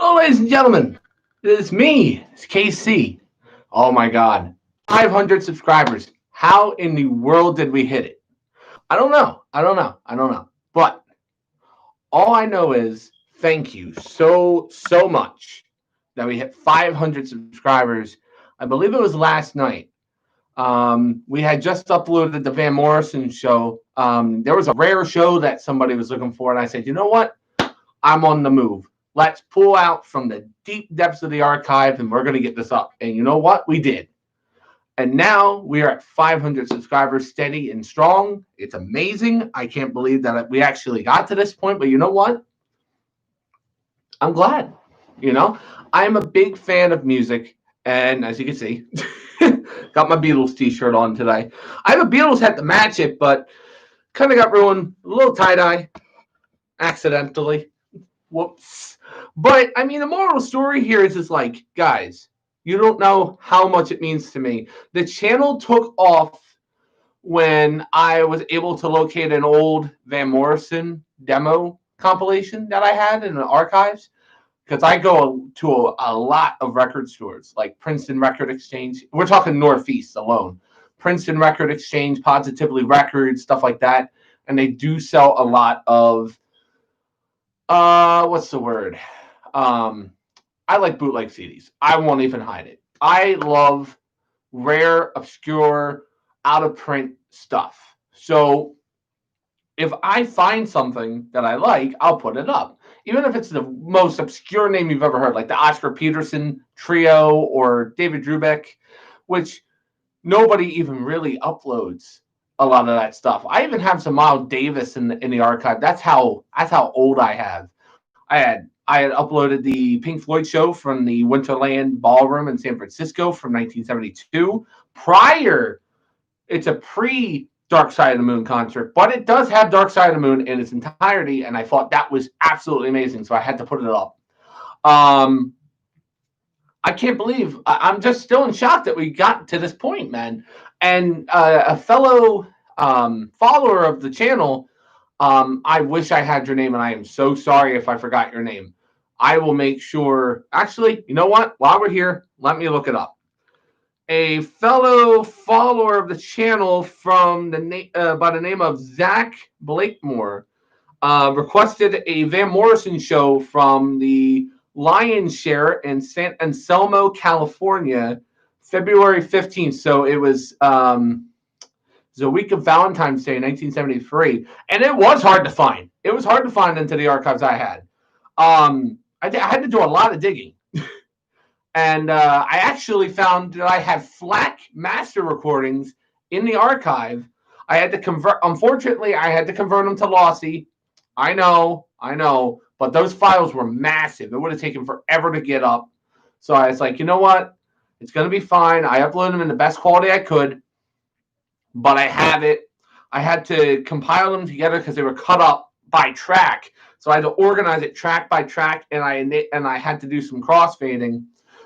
Hello, ladies and gentlemen. It is me. It's KC. Oh my God. 500 subscribers. How in the world did we hit it? I don't know. I don't know. But all I know is thank you so much that we hit 500 subscribers. I believe it was last night. We had just uploaded the Van Morrison show. There was a rare show that somebody was looking for, and I said, you know what? I'm on the move. Let's pull out from the deep depths of the archive and we're going to get this up. And you know what? We did. And now we are at 500 subscribers, steady and strong. It's amazing. I can't believe that we actually got to this point. But you know what? I'm glad. You know, I'm a big fan of music. And as you can see, got my Beatles t shirt on today. I have a Beatles hat to match it, but kind of got ruined. A little tie dye accidentally. Whoops. But I mean, the moral story here is like, guys, you don't know how much it means to me. The channel took off when I was able to locate an old Van Morrison demo compilation that I had in the archives. Because I go to a lot of record stores, like Princeton Record Exchange. We're talking Northeast alone. Princeton Record Exchange, Positively Records, stuff like that. And they do sell a lot of what's the word? I like bootleg CDs. I won't even hide it. I love rare, obscure, out of print stuff. So if I find something that I like, I'll put it up. Even if it's the most obscure name you've ever heard, like the Oscar Peterson Trio or David Brubeck, which nobody even really uploads a lot of that stuff. I even have some Miles Davis in the archive. That's how old I have. I had uploaded the Pink Floyd show from the Winterland Ballroom in San Francisco from 1972. Prior, it's a pre Dark Side of the Moon concert, but it does have Dark Side of the Moon in its entirety, and I thought that was absolutely amazing, so I had to put it up. I can't believe I'm just still in shock that we got to this point, man. And a fellow follower of the channel, I wish I had your name, and I am so sorry if I forgot your name. I will make sure. Actually, you know what? While we're here, let me look it up. A fellow follower of the channel from by the name of Zach Blakemore requested a Van Morrison show from the Lion's Share in San Anselmo, California, February 15th. So it was the week of Valentine's Day, 1973, and it was hard to find. It was hard to find into the archives I had. I had to do a lot of digging. And I actually found that I have FLAC master recordings in the archive. I had to convert. Unfortunately, I had to convert them to lossy. I know, but those files were massive. It would have taken forever to get up. So I was like, you know what? It's going to be fine. I uploaded them in the best quality I could, but I have it. I had to compile them together because they were cut up by track. So I had to organize it track by track, and I had to do some crossfading.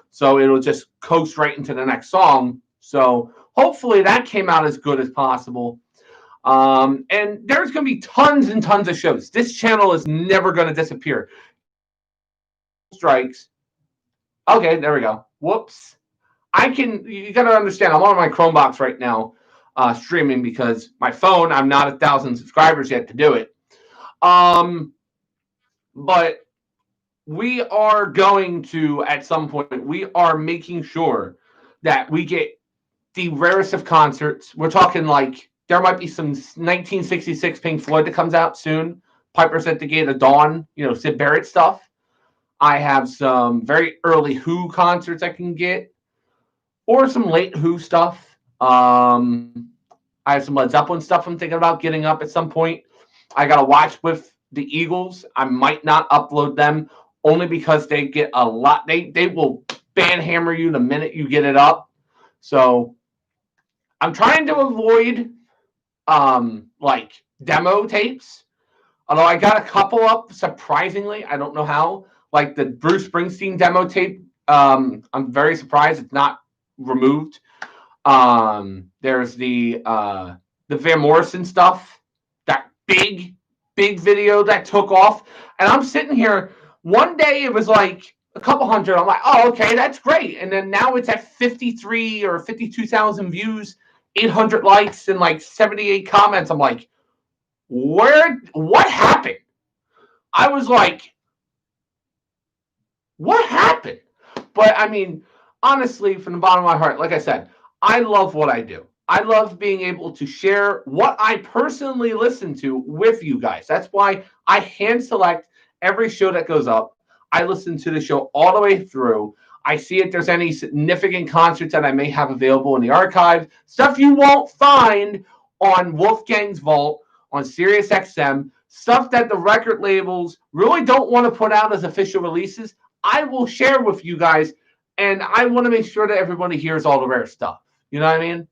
So it'll just coast right into the next song. So hopefully that came out as good as possible. And there's going to be tons and tons of shows. This channel is never going to disappear. Strikes. Okay, there we go. Whoops. You got to understand, I'm on my Chromebox right now streaming because my phone, I'm not 1,000 subscribers yet to do it. But we are going to, at some point, we are making sure that we get the rarest of concerts. We're talking like there might be some 1966 Pink Floyd that comes out soon. Piper's at the Gate of Dawn, Syd Barrett stuff. I have some very early Who concerts I can get, or some late Who stuff. I have some Led Zeppelin stuff I'm thinking about getting up at some point. I got to watch with the Eagles. I might not upload them only because they get a lot. They will banhammer you the minute you get it up. So I'm trying to avoid like demo tapes. Although I got a couple up, surprisingly. I don't know how. Like the Bruce Springsteen demo tape. I'm very surprised it's not removed. There's the Van Morrison stuff. That big video that took off. And I'm sitting here. One day it was like a couple hundred. I'm like, oh, okay, that's great. And then now it's at 53 or 52,000 views, 800 likes, and like 78 comments. I'm like, what happened? I was like, what happened? But I mean, honestly, from the bottom of my heart, like I said, I love what I do. I love being able to share what I personally listen to with you guys. That's why I hand select every show that goes up. I listen to the show all the way through. I see if there's any significant concerts that I may have available in the archive. Stuff you won't find on Wolfgang's Vault, on SiriusXM, stuff that the record labels really don't want to put out as official releases. I will share with you guys, and I want to make sure that everybody hears all the rare stuff. You know what I mean?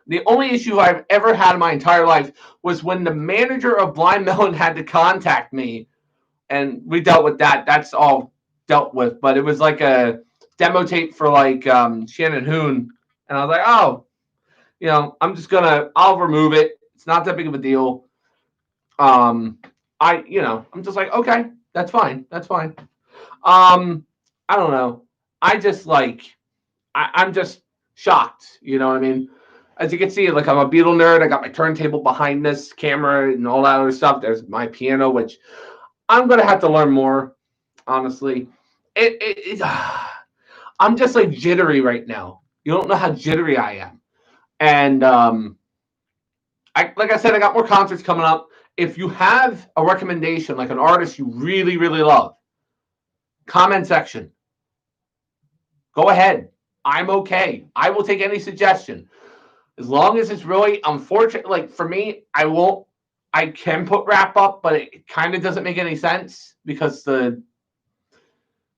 The only issue I've ever had in my entire life was when the manager of Blind Melon had to contact me, and we dealt with that. That's all dealt with. But it was like a demo tape for like Shannon Hoon, and I was like, oh, I'll remove it. It's not that big of a deal. I'm just like, okay, that's fine. That's fine. I don't know. I'm just shocked. You know what I mean? As you can see, like I'm a Beatle nerd. I got my turntable behind this camera and all that other stuff. There's my piano, which I'm gonna have to learn more. Honestly, I'm just like jittery right now. You don't know how jittery I am, and like I said, I got more concerts coming up. If you have a recommendation, like an artist you really, really love, comment section. Go ahead. I'm okay. I will take any suggestion. As long as it's really unfortunate, like for me, I can put rap up, but it kind of doesn't make any sense because I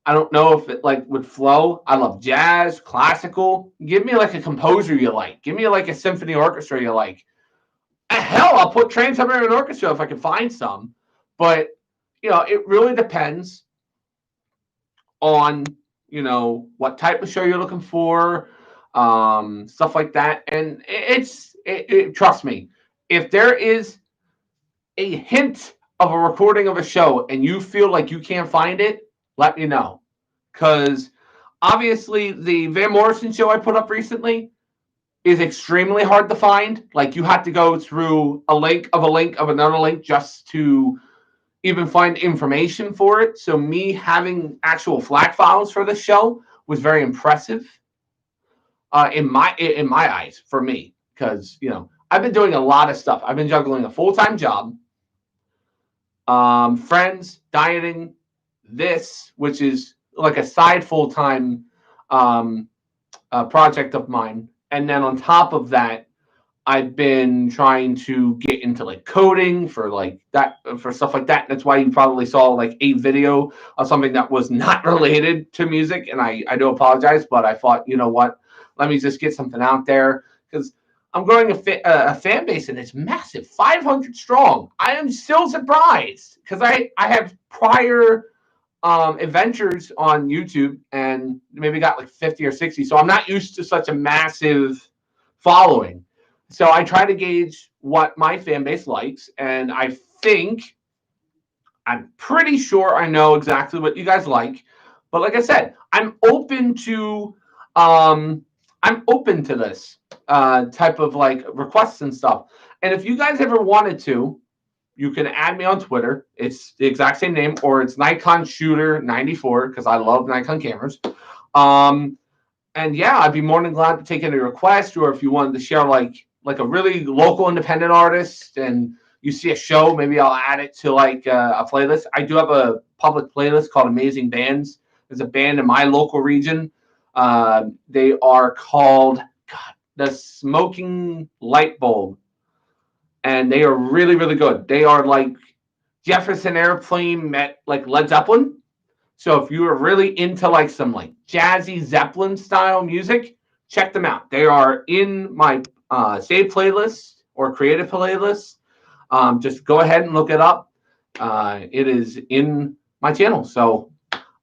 don't know if it like would flow. I love jazz, classical. Give me like a composer you like. Give me like a symphony orchestra you like. Hell, I'll put Trans-Siberian Orchestra if I can find some. But, it really depends on, what type of show you're looking for, stuff like that. And trust me, if there is a hint of a recording of a show and you feel like you can't find it, let me know. Because obviously the Van Morrison show I put up recently is extremely hard to find. Like you have to go through a link of another link just to even find information for it. So me having actual FLAC files for this show was very impressive in my eyes for me, because I've been doing a lot of stuff. I've been juggling a full-time job, friends, dieting, this, which is like a side full-time project of mine. And then on top of that, I've been trying to get into like coding for like that, for stuff like that. That's why you probably saw like a video of something that was not related to music. And I do apologize, but I thought, you know what, let me just get something out there, because I'm growing a fan base and it's massive, 500 strong. I am still surprised because I have prior adventures on YouTube and maybe got like 50 or 60. So I'm not used to such a massive following. So I try to gauge what my fan base likes, and I'm pretty sure I know exactly what you guys like. But like I said, I'm open to this type of like requests and stuff. And if you guys ever wanted to, you can add me on Twitter. It's the exact same name, or it's Nikon Shooter 94, because I love Nikon cameras. And yeah, I'd be more than glad to take any request, or if you wanted to share like a really local independent artist and you see a show, maybe I'll add it to like a playlist. I do have a public playlist called Amazing Bands. There's a band in my local region. They are called the Smoking Light Bulb, and they are really, really good. They are like Jefferson Airplane met like Led Zeppelin. So if you are really into like some like jazzy Zeppelin style music, check them out. They are in my saved playlist or creative playlist. Just go ahead and look it up. It is in my channel. So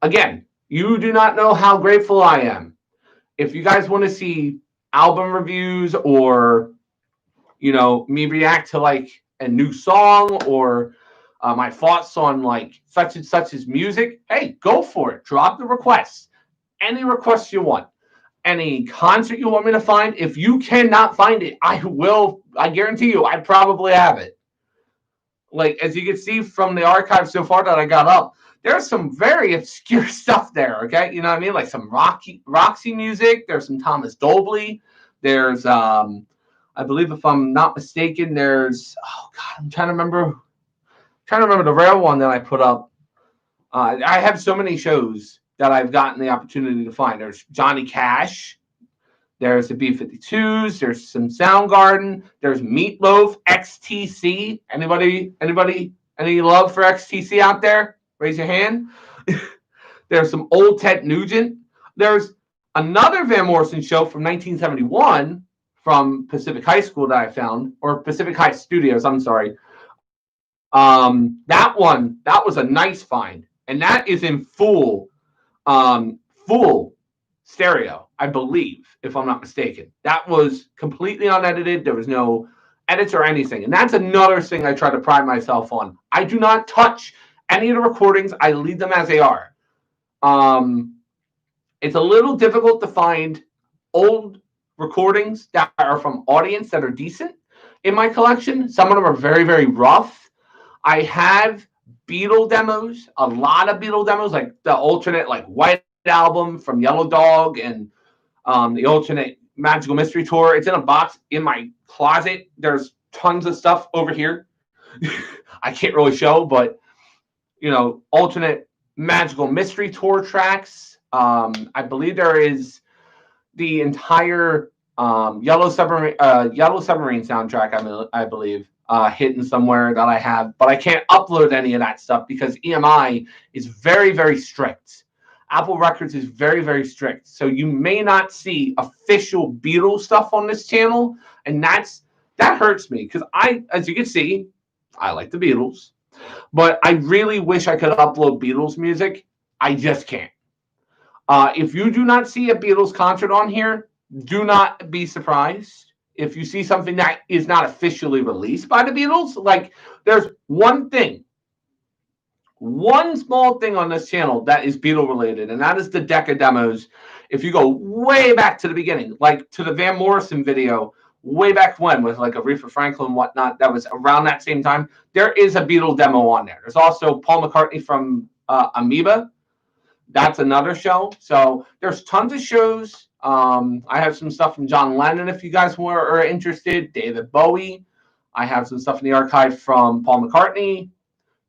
again, you do not know how grateful I am. If you guys want to see album reviews, or me react to like a new song, or my thoughts on like such and such as music, hey, go for it. Drop the requests. Any requests you want. Any concert you want me to find. If you cannot find it, I will. I guarantee you, I probably have it. Like as you can see from the archive so far that I got up, there's some very obscure stuff there. Okay, you know what I mean? Like some Roxy music. There's some Thomas Dolby. There's I believe if I'm not mistaken, there's oh god, I'm trying to remember the rail one that I put up. I have so many shows that I've gotten the opportunity to find. There's Johnny Cash. There's the B-52s. There's some Soundgarden. There's Meatloaf, XTC. Any love for XTC out there? Raise your hand. There's some old Ted Nugent. There's another Van Morrison show from 1971 from Pacific High School that I found, or Pacific High Studios, I'm sorry. That was a nice find. And that is in full stereo, I believe, if I'm not mistaken. That was completely unedited. There was no edits or anything. And that's another thing I try to pride myself on. I do not touch any of the recordings. I leave them as they are. It's a little difficult to find old recordings that are from audience that are decent in my collection. Some of them are very, very rough. I have Beatle demos, a lot of Beatle demos, like the alternate, like White Album from Yellow Dog and the alternate Magical Mystery Tour. It's in a box in my closet. There's tons of stuff over here. I can't really show, but alternate Magical Mystery Tour tracks. I believe there is the entire Yellow Submarine soundtrack. I believe hidden somewhere that I have, but I can't upload any of that stuff because EMI is very, very strict. Apple Records is very, very strict. So you may not see official Beatles stuff on this channel. And that hurts me because as you can see, I like the Beatles, but I really wish I could upload Beatles music. I just can't. If you do not see a Beatles concert on here, do not be surprised. If you see something that is not officially released by the Beatles, like there's one small thing on this channel that is Beatle related, and that is the Decca demos. If you go way back to the beginning, like to the Van Morrison video, way back when with like Aretha Franklin and whatnot, that was around that same time, there is a Beatle demo on there. There's also Paul McCartney from Amoeba. That's another show. So there's tons of shows. I have some stuff from John Lennon if you guys are interested. David Bowie. I have some stuff in the archive from Paul McCartney,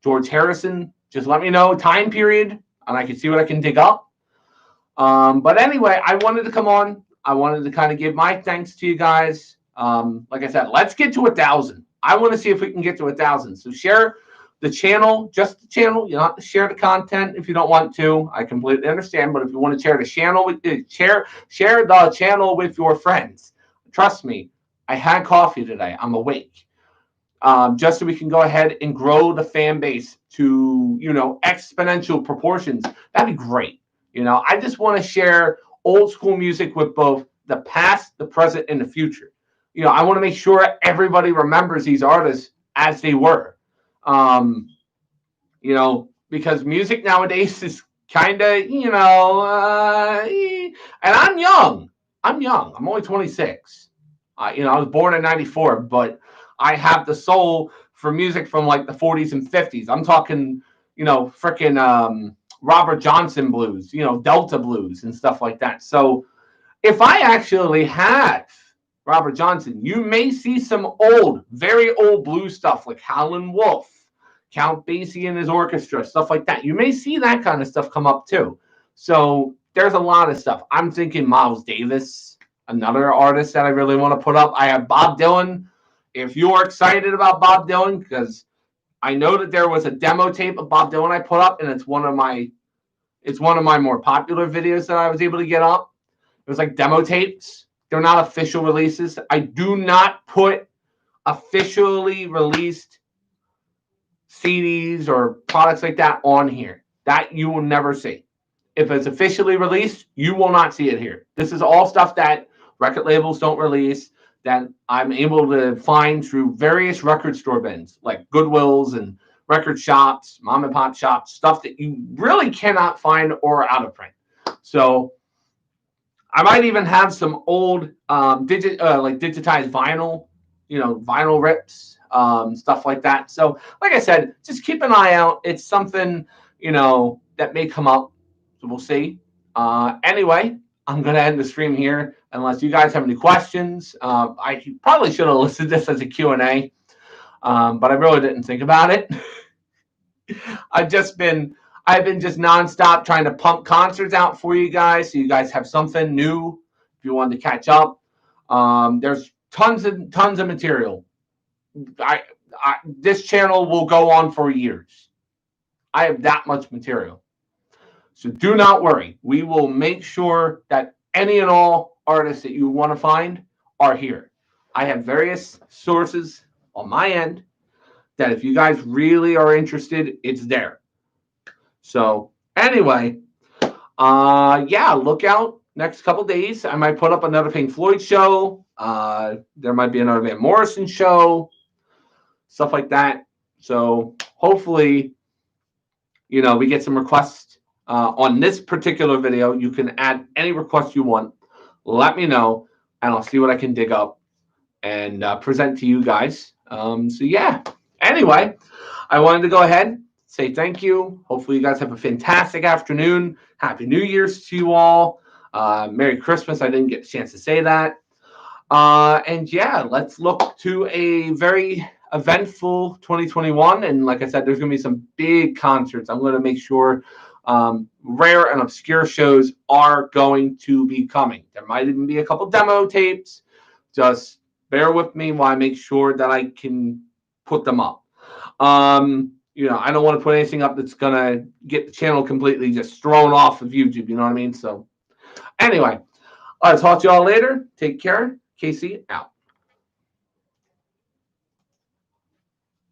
George Harrison. Just let me know time period, and I can see what I can dig up. But anyway, I wanted to come on. I wanted to kind of give my thanks to you guys. Like I said, let's get to 1,000. I want to see if we can get to 1,000. So share the channel, just the channel. You don't have to share the content if you don't want to. I completely understand. But if you want to share the channel, share the channel with your friends. Trust me, I had coffee today. I'm awake. Just so we can go ahead and grow the fan base to, exponential proportions. That'd be great. I just want to share old school music with both the past, the present, and the future. I want to make sure everybody remembers these artists as they were. Because music nowadays is kind of, and I'm young. I'm only 26. I was born in 94, but I have the soul for music from like the 40s and 50s. I'm talking, freaking Robert Johnson blues, Delta blues and stuff like that. So if I actually have Robert Johnson, you may see some very old blues stuff like Howlin' Wolf, Count Basie and his orchestra, stuff like that. You may see that kind of stuff come up too. So there's a lot of stuff. I'm thinking Miles Davis, another artist that I really want to put up. I have Bob Dylan. If you're excited about Bob Dylan, because I know that there was a demo tape of Bob Dylan I put up, and it's one of my more popular videos that I was able to get up. It was like demo tapes. They're not official releases. I do not put officially released CDs or products like that on here. That you will never see. If it's officially released, you will not see it here. This is all stuff that record labels don't release, that I'm able to find through various record store bins, like Goodwills and record shops, mom and pop shops, stuff that you really cannot find or out of print. So I might even have some old like digitized vinyl, vinyl rips, stuff like that. So, like I said, just keep an eye out. It's something that may come up. So we'll see. Anyway, I'm gonna end the stream here. Unless you guys have any questions, I probably should have listed this as a Q&A, but I really didn't think about it. I've been just nonstop trying to pump concerts out for you guys, so you guys have something new if you want to catch up. There's tons of material. This channel will go on for years. I have that much material, so do not worry. We will make sure that any and all artists that you want to find are here. I have various sources on my end that if you guys really are interested, it's there. So anyway, yeah, look out next couple days. I might put up another Pink Floyd show. There might be another Van Morrison show, stuff like that. So hopefully, we get some requests on this particular video. You can add any request you want. Let me know, and I'll see what I can dig up and present to you guys. So yeah. Anyway, I wanted to go ahead, say thank you. Hopefully you guys have a fantastic afternoon. Happy New Year's to you all. Merry Christmas. I didn't get a chance to say that. And yeah, let's look to a very eventful 2021. And like I said, there's going to be some big concerts. I'm going to make sure rare and obscure shows are going to be coming. There might even be a couple demo tapes. Just bear with me while I make sure that I can put them up. I don't want to put anything up that's going to get the channel completely just thrown off of YouTube. You know what I mean? So anyway, I'll talk to y'all later. Take care. Casey out.